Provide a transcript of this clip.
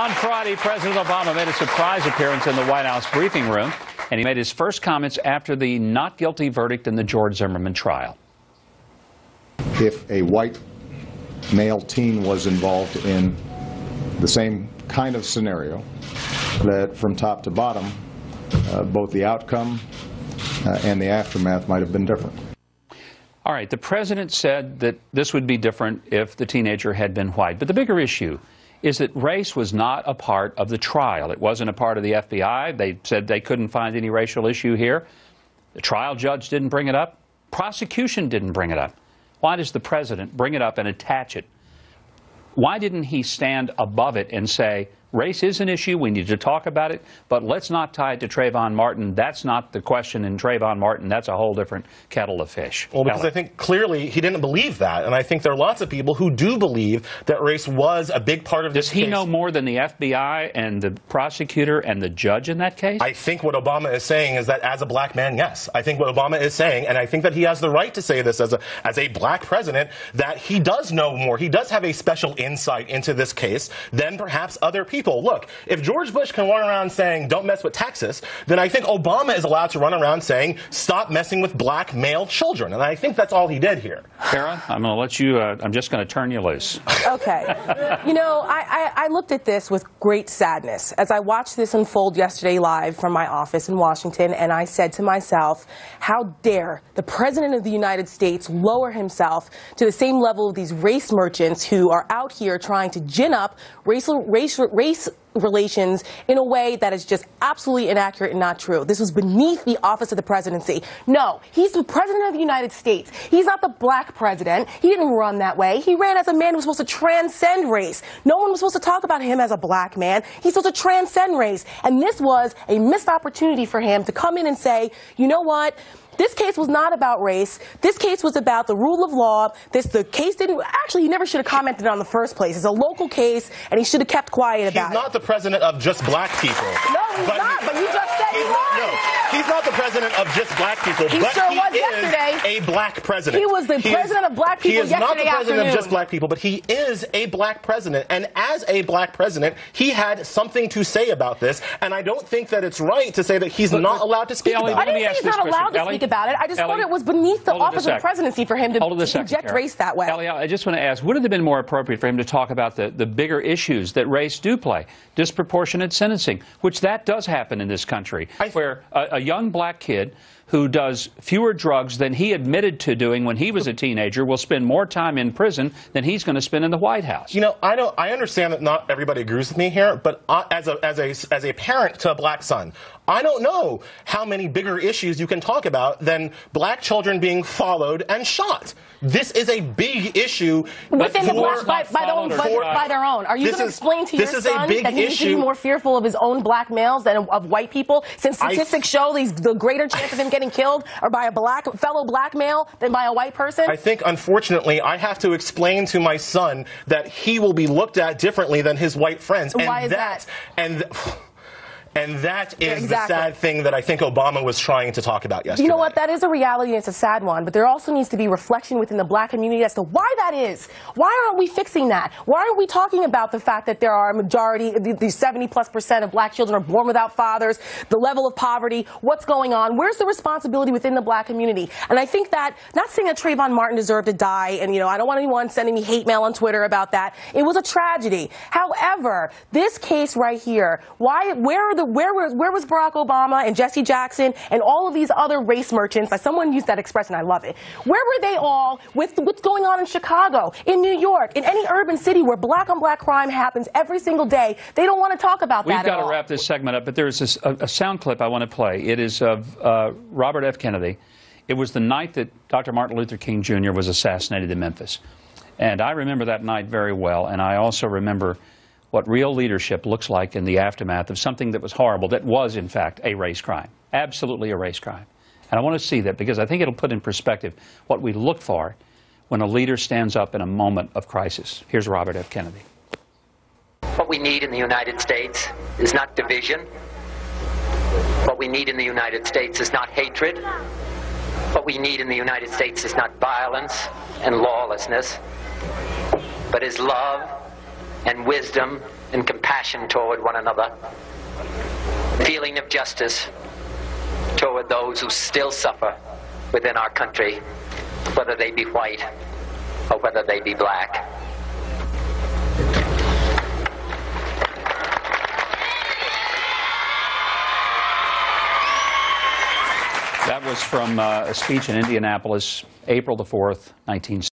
On Friday, President Obama made a surprise appearance in the White House briefing room, and he made his first comments after the not guilty verdict in the George Zimmerman trial. If a white male teen was involved in the same kind of scenario, that from top to bottom, both the outcome and the aftermath might have been different. All right, the president said that this would be different if the teenager had been white. But the bigger issue is that race was not a part of the trial. It wasn't a part of the FBI. They said they couldn't find any racial issue here. The trial judge didn't bring it up. Prosecution didn't bring it up. Why does the president bring it up and attach it? Why didn't he stand above it and say, race is an issue, we need to talk about it, but let's not tie it to Trayvon Martin. That's not the question in Trayvon Martin. That's a whole different kettle of fish. Well, because I think clearly he didn't believe that, and I think there are lots of people who do believe that race was a big part of this case. Does he know more than the FBI and the prosecutor and the judge in that case? I think what Obama is saying is that as a black man, yes. I think what Obama is saying, and I think that he has the right to say this as a black president, that he does know more. He does have a special insight into this case than perhaps other people. Look, if George Bush can run around saying, don't mess with Texas, then I think Obama is allowed to run around saying, stop messing with black male children. And I think that's all he did here. Kara, I'm going to let you, I'm just going to turn you loose. Okay. You know, I looked at this with great sadness as I watched this unfold yesterday live from my office in Washington, and I said to myself, how dare the President of the United States lower himself to the same level of these race merchants who are out here trying to gin up race relations in a way that is just absolutely inaccurate and not true. This was beneath the office of the presidency. No, he's the President of the United States. He's not the black president. He didn't run that way. He ran as a man who was supposed to transcend race. No one was supposed to talk about him as a black man. He's supposed to transcend race. And this was a missed opportunity for him to come in and say, you know what? This case was not about race. This case was about the rule of law. The case didn't, actually, he never should have commented on the first place. It's a local case, and he should have kept quiet about it. He's not the president of just black people. No, he's not, but you just said he was. No, he's not the president of just black people, He but sure he was is yesterday. a black president. He was the president of black people yesterday afternoon. He is not the president of just black people, but he is a black president. And as a black president, he had something to say about this. And I don't think that it's right to say that he's not allowed to speak about it. I didn't say he's not allowed to speak about it. I just thought it was beneath the office of the presidency for him to inject race that way. Elie, I just want to ask, would it have been more appropriate for him to talk about the bigger issues that race do play? Disproportionate sentencing, which that does happen in this country, where a young black kid who does fewer drugs than he admitted to doing when he was a teenager will spend more time in prison than he's going to spend in the White House. You know, I understand that not everybody agrees with me here, but as a parent to a black son, I don't know how many bigger issues you can talk about than black children being followed and shot. This is a big issue. Within the black, by their own. Are you going to explain to your son that he needs to be more fearful of his own black males than of white people, since statistics show the greater chance of him getting killed or by a fellow black male than by a white person? I think, unfortunately, I have to explain to my son that he will be looked at differently than his white friends. Why is that? And that is the sad thing that I think Obama was trying to talk about yesterday. You know what? That is a reality, and it's a sad one. But there also needs to be reflection within the black community as to why that is. Why aren't we fixing that? Why aren't we talking about the fact that there are a majority, the 70+% of black children are born without fathers, the level of poverty, what's going on? Where's the responsibility within the black community? And I think that, not saying that Trayvon Martin deserved to die, and, you know, I don't want anyone sending me hate mail on Twitter about that. It was a tragedy. However, this case right here, where was Barack Obama and Jesse Jackson and all of these other race merchants? Someone used that expression, I love it. Where were they all with what's going on in Chicago, in New York, in any urban city where black-on-black crime happens every single day? They don't want to talk about that at all. We've got to wrap this segment up, but there's a sound clip I want to play. It is of Robert F. Kennedy. It was the night that Dr. Martin Luther King Jr. was assassinated in Memphis. And I remember that night very well, and I also remember what real leadership looks like in the aftermath of something that was horrible, that was, in fact, a race crime. Absolutely a race crime. And I want to see that because I think it'll put in perspective what we look for when a leader stands up in a moment of crisis. Here's Robert F. Kennedy. What we need in the United States is not division. What we need in the United States is not hatred. What we need in the United States is not violence and lawlessness, but is love and wisdom and compassion toward one another, feeling of justice toward those who still suffer within our country, whether they be white or whether they be black. That was from a speech in Indianapolis, April the 4th, 1960.